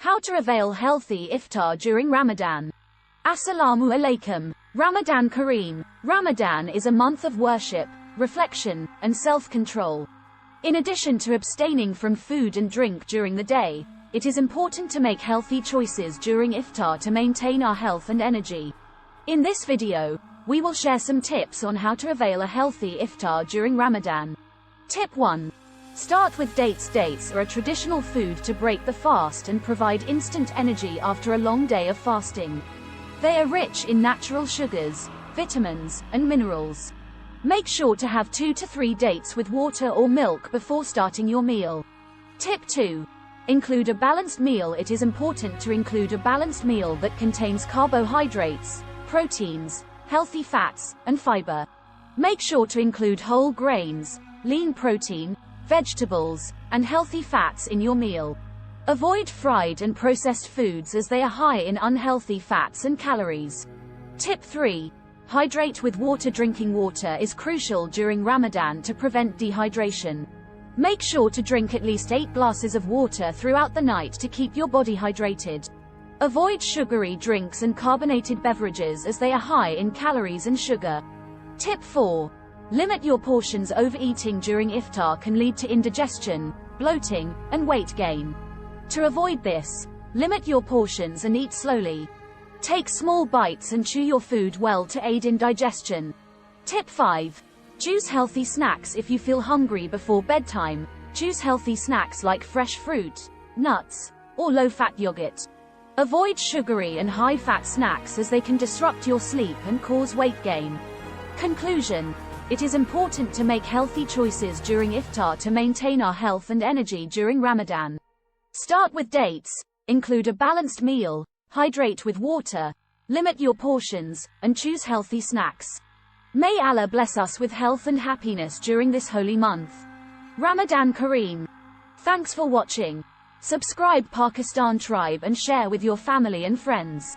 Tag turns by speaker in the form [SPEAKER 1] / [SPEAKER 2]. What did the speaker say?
[SPEAKER 1] How to avail healthy iftar during Ramadan. Assalamu alaikum. Ramadan Kareem. Ramadan is a month of worship, reflection, and self-control. In addition to abstaining from food and drink during the day, it is important to make healthy choices during iftar to maintain our health and energy. In this video, we will share some tips on how to avail a healthy iftar during Ramadan. Tip 1. Start with dates. Dates are a traditional food to break the fast and provide instant energy after a long day of fasting. They are rich in natural sugars, vitamins, and minerals. Make sure to have 2 to 3 dates with water or milk before starting your meal. Tip 2. Include a balanced meal. It is important to include a balanced meal that contains carbohydrates, proteins, healthy fats, and fiber. Make sure to include whole grains, lean protein, vegetables, and healthy fats in your meal. Avoid fried and processed foods as they are high in unhealthy fats and calories. Tip 3. Hydrate with water. Drinking water is crucial during Ramadan to prevent dehydration. Make sure to drink at least 8 glasses of water throughout the night to keep your body hydrated. Avoid sugary drinks and carbonated beverages as they are high in calories and sugar. Tip 4. Limit your portions. Overeating during iftar can lead to indigestion, bloating, and weight gain. To avoid this, limit your portions and eat slowly. Take small bites and chew your food well to aid in digestion. Tip 5. Choose healthy snacks. If you feel hungry before bedtime, choose healthy snacks like fresh fruit, nuts, or low-fat yogurt. Avoid sugary and high-fat snacks as they can disrupt your sleep and cause weight gain. Conclusion. It is important to make healthy choices during iftar to maintain our health and energy during Ramadan. Start with dates, include a balanced meal, hydrate with water, limit your portions, and choose healthy snacks. May Allah bless us with health and happiness during this holy month. Ramadan Kareem. Thanks for watching. Subscribe Pakistan Tribe and share with your family and friends.